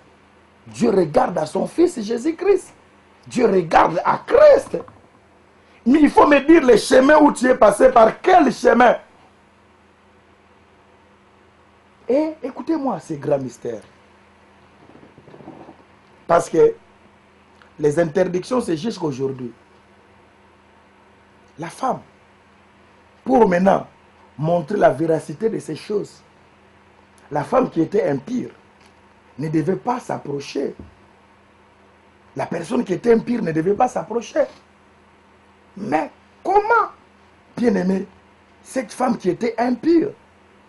Dieu regarde à son Fils Jésus-Christ. Dieu regarde à Christ. Mais il faut me dire le chemin où tu es passé, par quel chemin. Et écoutez-moi ces grands mystères. Parce que les interdictions, c'est jusqu'à aujourd'hui. La femme, pour maintenant montrer la véracité de ces choses, la femme qui était impure ne devait pas s'approcher. La personne qui était impure ne devait pas s'approcher. Mais comment, bien-aimé, cette femme qui était impure,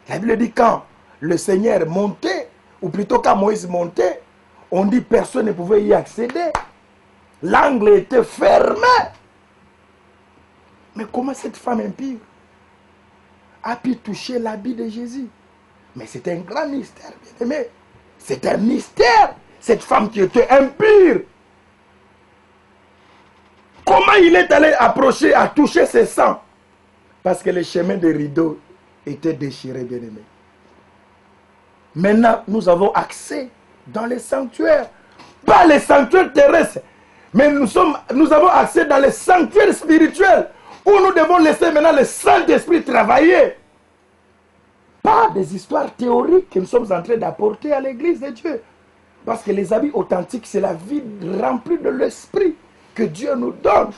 la Bible dit quand le Seigneur montait, ou plutôt quand Moïse montait, on dit personne ne pouvait y accéder. L'angle était fermé. Mais comment cette femme impure a pu toucher l'habit de Jésus? Mais c'est un grand mystère, bien-aimé. C'est un mystère. Cette femme qui était impure. Comment il est allé approcher, à toucher ses sangs? Parce que le chemin des rideaux était déchiré, bien-aimé. Maintenant, nous avons accès dans les sanctuaires. Pas les sanctuaires terrestres, mais nous avons accès dans les sanctuaires spirituels, où nous devons laisser maintenant le Saint-Esprit travailler. Pas des histoires théoriques que nous sommes en train d'apporter à l'église de Dieu. Parce que les habits authentiques, c'est la vie remplie de l'Esprit que Dieu nous donne.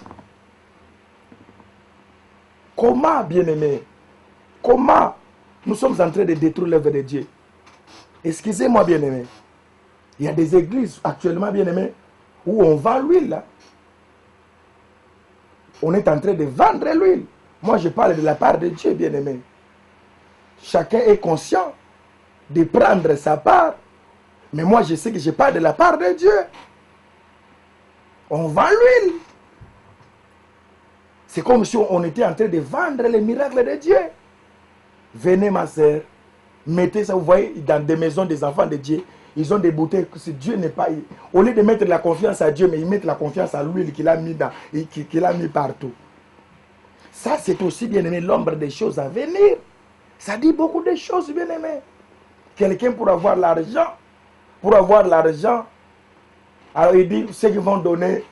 Comment, bien-aimés, comment nous sommes en train de détruire l'œuvre de Dieu? Excusez-moi, bien-aimés. Il y a des églises actuellement, bien-aimés, où on vend l'huile. On est en train de vendre l'huile. Moi, je parle de la part de Dieu, bien-aimés. Chacun est conscient de prendre sa part. Mais moi, je sais que je parle de la part de Dieu. On vend l'huile. C'est comme si on était en train de vendre les miracles de Dieu. Venez, ma soeur, mettez ça. Vous voyez, dans des maisons des enfants de Dieu, ils ont des bouteilles que Dieu n'est pas... Au lieu de mettre la confiance à Dieu, mais ils mettent la confiance à l'huile qu'il a mis qu'il a mis partout. Ça, c'est aussi, bien aimé, l'ombre des choses à venir. Ça dit beaucoup de choses, bien aimé. Quelqu'un pour avoir l'argent, alors il dit, ceux qui vont donner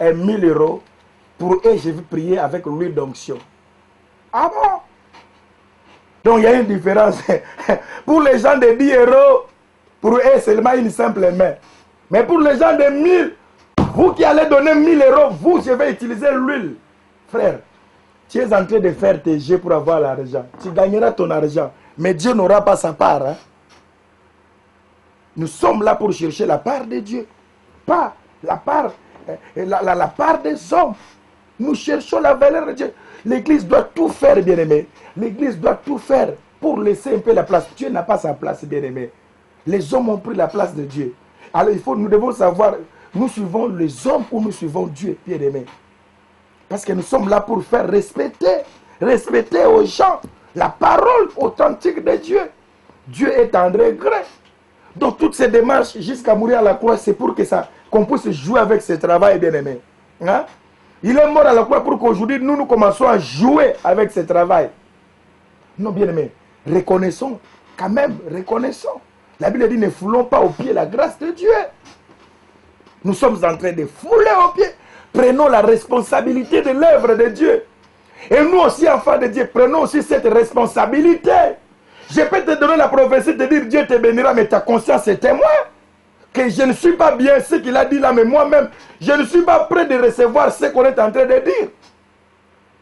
1000 euros, pour eux, je vais prier avec l'huile d'onction. Ah bon? Donc il y a une différence. Pour les gens de 10 euros, pour eux, seulement une simple main. Mais pour les gens de 1000, vous qui allez donner 1000 euros, vous, je vais utiliser l'huile. Frère, tu es en train de faire tes jeux pour avoir l'argent. Tu gagneras ton argent. Mais Dieu n'aura pas sa part. Hein? Nous sommes là pour chercher la part de Dieu. Pas la part, la part des hommes. Nous cherchons la valeur de Dieu. L'église doit tout faire, bien-aimé. L'église doit tout faire pour laisser un peu la place. Dieu n'a pas sa place, bien-aimé. Les hommes ont pris la place de Dieu. Alors nous devons savoir, nous suivons les hommes ou nous suivons Dieu, bien-aimé. Parce que nous sommes là pour faire respecter aux gens la parole authentique de Dieu. Dieu est en regret. Donc toutes ces démarches jusqu'à mourir à la croix, c'est pour que qu'on puisse jouer avec ce travail, bien-aimé. Hein? Il est mort à la croix pour qu'aujourd'hui nous commençons à jouer avec ce travail. Non, bien-aimé, reconnaissons, quand même, reconnaissons. La Bible dit, ne foulons pas aux pieds la grâce de Dieu. Nous sommes en train de fouler aux pieds. prenons la responsabilité de l'œuvre de Dieu. Et nous aussi, enfants de Dieu, prenons aussi cette responsabilité. Je peux te donner la prophétie, te dire Dieu te bénira, mais ta conscience est témoin. Que je ne suis pas bien ce qu'il a dit là, mais moi-même, je ne suis pas prêt de recevoir ce qu'on est en train de dire.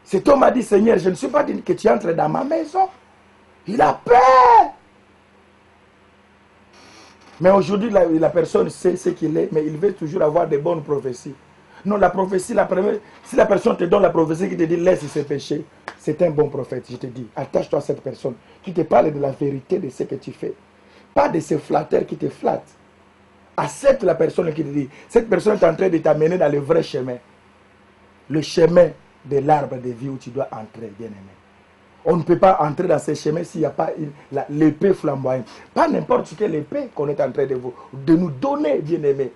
Cet homme a dit, Seigneur, je ne suis pas dit que tu entres dans ma maison. Il a peur. Mais aujourd'hui, la personne sait ce qu'il est, mais il veut toujours avoir de bonnes prophéties. Non, la prophétie, si la personne te donne la prophétie qui te dit laisse ses péchés, c'est un bon prophète, je te dis. Attache-toi à cette personne qui te parle de la vérité de ce que tu fais. Pas de ces flatteurs qui te flattent. Accepte la personne qui te dit, cette personne est en train de t'amener dans le vrai chemin. Le chemin de l'arbre de vie où tu dois entrer, bien-aimé. On ne peut pas entrer dans ce chemin s'il n'y a pas l'épée flamboyante. Pas n'importe quelle épée qu'on est en train de nous donner, bien-aimé.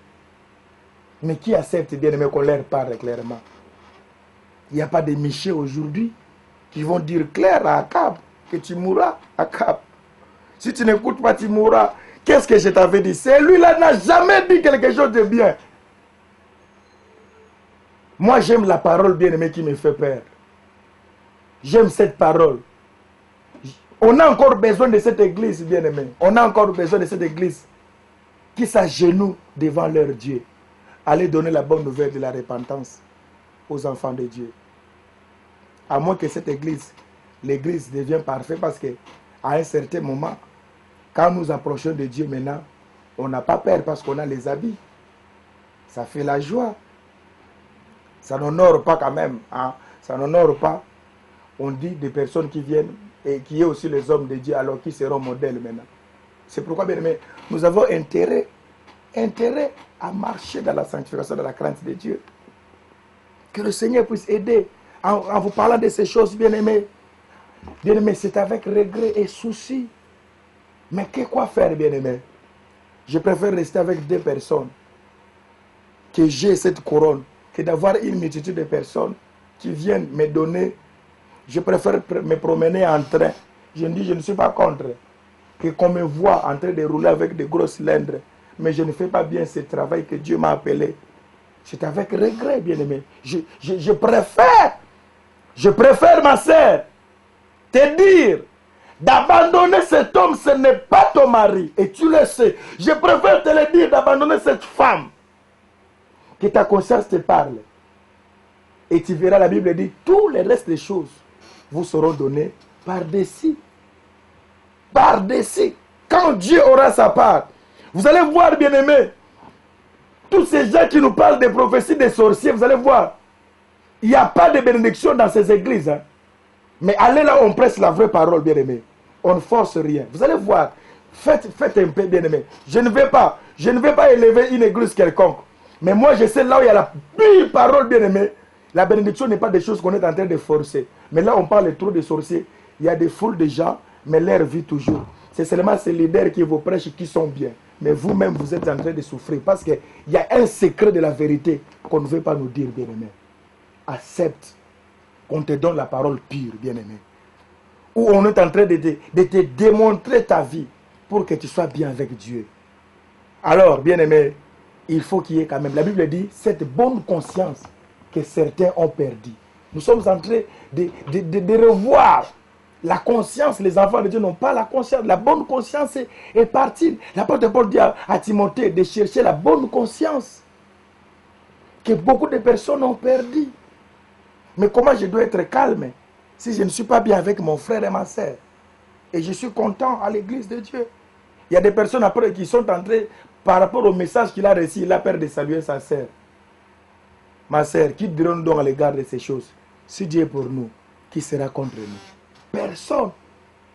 Mais qui accepte, bien-aimé, qu'on leur parle clairement? Il n'y a pas de Michel aujourd'hui qui vont dire clair à Akab que tu mourras, Akab. Si tu n'écoutes pas, tu mourras. Qu'est-ce que je t'avais dit? Celui-là n'a jamais dit quelque chose de bien. Moi, j'aime la parole, bien-aimé, qui me fait peur. J'aime cette parole. On a encore besoin de cette église, bien-aimé. On a encore besoin de cette église qui s'agenouille devant leur Dieu. Allez donner la bonne nouvelle de la repentance aux enfants de Dieu. À moins que cette église, l'église devienne parfaite, parce qu'à un certain moment, quand nous approchons de Dieu maintenant, on n'a pas peur parce qu'on a les habits. Ça fait la joie. Ça n'honore pas quand même. Hein? Ça n'honore pas. On dit des personnes qui viennent et qui est aussi les hommes de Dieu, alors qui seront modèles maintenant. C'est pourquoi, bien aimé, nous avons intérêt à marcher dans la sanctification, dans la crainte de Dieu. Que le Seigneur puisse aider en vous parlant de ces choses, bien aimé. Bien aimé, c'est avec regret et souci. Mais quoi faire, bien aimé? Je préfère rester avec deux personnes, que j'ai cette couronne, que d'avoir une multitude de personnes qui viennent me donner. Je préfère me promener en train. Je ne suis pas contre que qu'on me voit en train de rouler avec des gros cylindres, mais je ne fais pas bien ce travail que Dieu m'a appelé. C'est avec regret, bien aimé. Je préfère, ma sœur, te dire d'abandonner cet homme, ce n'est pas ton mari, et tu le sais. Je préfère te le dire d'abandonner cette femme, que ta conscience te parle. Et tu verras, la Bible dit, tous les restes des choses vous seront donnés par-dessus. Par-dessus. Quand Dieu aura sa part, vous allez voir, bien-aimés, tous ces gens qui nous parlent des prophéties des sorciers, vous allez voir, il n'y a pas de bénédiction dans ces églises. Hein. Mais allez là où on presse la vraie parole, bien-aimés. On ne force rien. Vous allez voir, faites un peu, bien-aimés. Je ne vais pas élever une église quelconque. Mais moi, je sais là où il y a la pure parole, bien-aimés. La bénédiction n'est pas des choses qu'on est en train de forcer. Mais là, on parle trop de sorciers. Il y a des foules de gens, mais l'air vit toujours. C'est seulement ces leaders qui vous prêchent qui sont bien. Mais vous-même, vous êtes en train de souffrir. Parce qu'il y a un secret de la vérité qu'on ne veut pas nous dire, bien-aimé. Accepte qu'on te donne la parole pure, bien-aimé. Où on est en train de te démontrer ta vie pour que tu sois bien avec Dieu. Alors, bien-aimé, il faut qu'il y ait quand même, la Bible dit, cette bonne conscience que certains ont perdu. Nous sommes en train de revoir la conscience. Les enfants de Dieu n'ont pas la conscience. La bonne conscience est partie. L'apôtre Paul dit à Timothée de chercher la bonne conscience que beaucoup de personnes ont perdu. Mais comment je dois être calme si je ne suis pas bien avec mon frère et ma soeur? Et je suis content à l'église de Dieu. Il y a des personnes après qui sont entrées par rapport au message qu'il a reçu. Il a peur de saluer sa soeur. Ma soeur, qui dirons-nous donc à l'égard de ces choses? Si Dieu est pour nous, qui sera contre nous? Personne.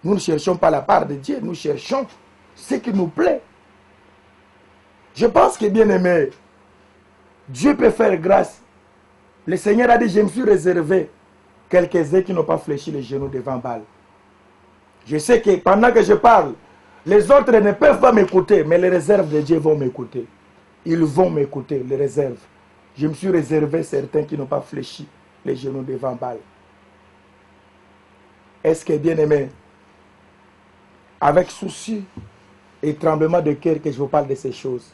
Nous ne cherchons pas la part de Dieu, nous cherchons ce qui nous plaît. Je pense que, bien aimé, Dieu peut faire grâce. Le Seigneur a dit, je me suis réservé quelques-uns qui n'ont pas fléchi les genoux devant Baal. Je sais que pendant que je parle, les autres ne peuvent pas m'écouter, mais les réserves de Dieu vont m'écouter. Ils vont m'écouter, les réserves. Je me suis réservé certains qui n'ont pas fléchi les genoux devant Baal. Est-ce que, bien aimé, avec souci et tremblement de cœur que je vous parle de ces choses,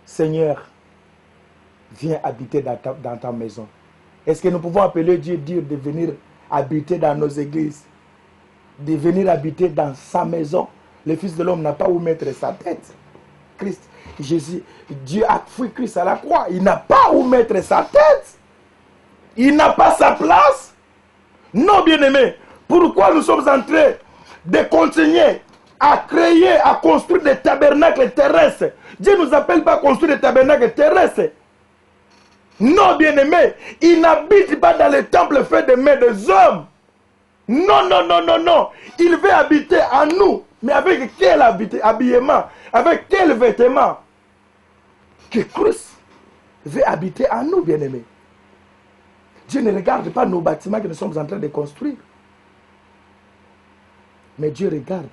Seigneur, viens habiter dans ta maison. Est-ce que nous pouvons appeler Dieu, dire de venir habiter dans nos églises, de venir habiter dans sa maison? Le Fils de l'homme n'a pas où mettre sa tête. Christ, Jésus, Dieu a fui Christ à la croix. Il n'a pas où mettre sa tête. Il n'a pas sa place. Non, bien-aimés. Pourquoi nous sommes en train de continuer à créer, à construire des tabernacles terrestres? Dieu ne nous appelle pas à construire des tabernacles terrestres. Non, bien-aimés. Il n'habite pas dans les temples faits de mains des hommes. Non, non, non, non, non. Il veut habiter en nous. Mais avec quel habillement? Avec quel vêtement? Que Christ veut habiter en nous, bien-aimés. Dieu ne regarde pas nos bâtiments que nous sommes en train de construire. Mais Dieu regarde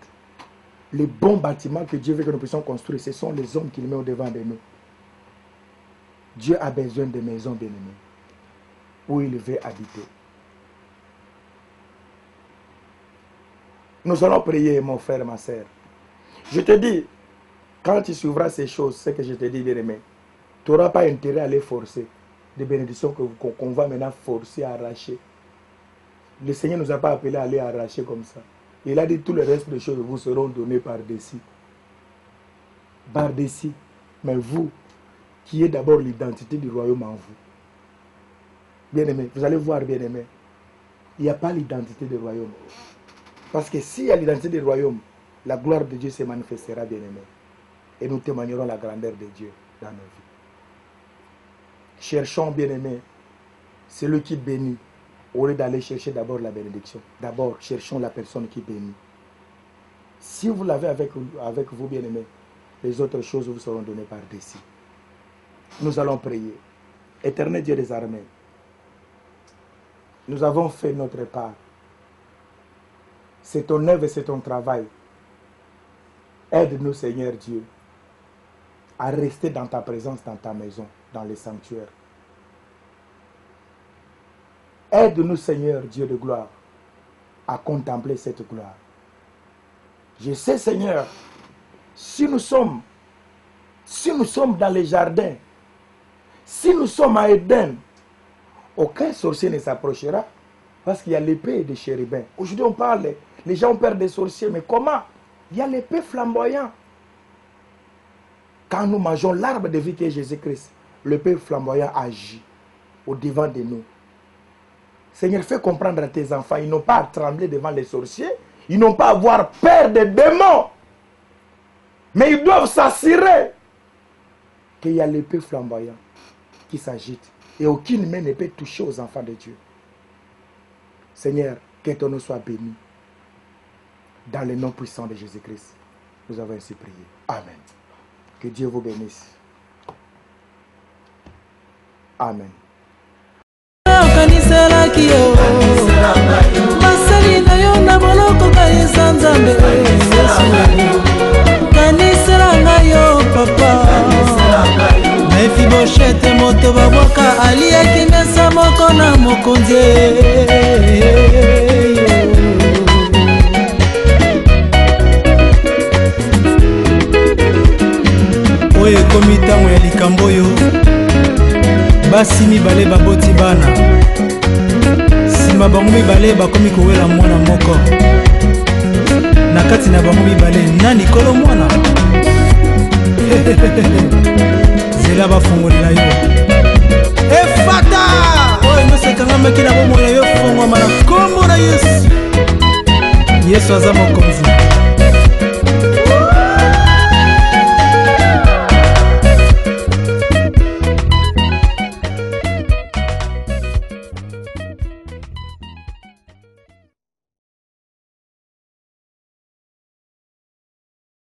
les bons bâtiments que Dieu veut que nous puissions construire. Ce sont les hommes qu'il met au devant de nous. Dieu a besoin de maisons, bien-aimées, où il veut habiter. Nous allons prier, mon frère et ma soeur. Je te dis, quand tu suivras ces choses, ce que je te dis, bien-aimé, tu n'auras pas intérêt à les forcer. Des bénédictions qu'on va maintenant forcer à arracher. Le Seigneur ne nous a pas appelés à aller arracher comme ça. Il a dit tout le reste des choses vous seront données par-dessus. Par-dessus. Mais vous, qui est d'abord l'identité du royaume en vous. Bien-aimé, vous allez voir, bien-aimé, il n'y a pas l'identité du royaume. Parce que s'il y a l'identité du royaume, la gloire de Dieu se manifestera, bien-aimé. Et nous témoignerons la grandeur de Dieu dans nos vies. Cherchons, bien-aimé, celui qui bénit, au lieu d'aller chercher d'abord la bénédiction. D'abord, cherchons la personne qui bénit. Si vous l'avez avec vous, bien-aimé, les autres choses vous seront données par-dessus. Nous allons prier. Éternel Dieu des armées, nous avons fait notre part. C'est ton œuvre et c'est ton travail. Aide-nous, Seigneur Dieu, à rester dans ta présence, dans ta maison, dans les sanctuaires. Aide-nous, Seigneur Dieu de gloire, à contempler cette gloire. Je sais, Seigneur, si nous sommes dans les jardins, si nous sommes à Éden, aucun sorcier ne s'approchera parce qu'il y a l'épée des chérubins. Aujourd'hui, on parle, les gens ont peur des sorciers, mais comment? Il y a l'épée flamboyante. Quand nous mangeons l'arbre de vie qui est Jésus-Christ, l'épée flamboyant agit au devant de nous. Seigneur, fais comprendre à tes enfants, ils n'ont pas à trembler devant les sorciers, ils n'ont pas à avoir peur des démons, mais ils doivent s'assurer qu'il y a l'épée flamboyante qui s'agite et aucune main ne peut toucher aux enfants de Dieu. Seigneur, que ton nom soit béni dans le nom puissant de Jésus-Christ. Nous avons ainsi prié. Amen. Que Dieu vous bénisse. Amen. Mephibosheth moto babwaka aliaki mesa moko na mokonzi. Oyo ekomi ntango ya likambo oyo basi mibale baboti bana nsima bango mibale bakomi kowela mwana moko na kati na bango mibale nani kolo mwana zela bafongolela yo efata oyo mesekangamaki na bomoi na yo fongwama na kombo na Yesu. Yesu aza mokonzi.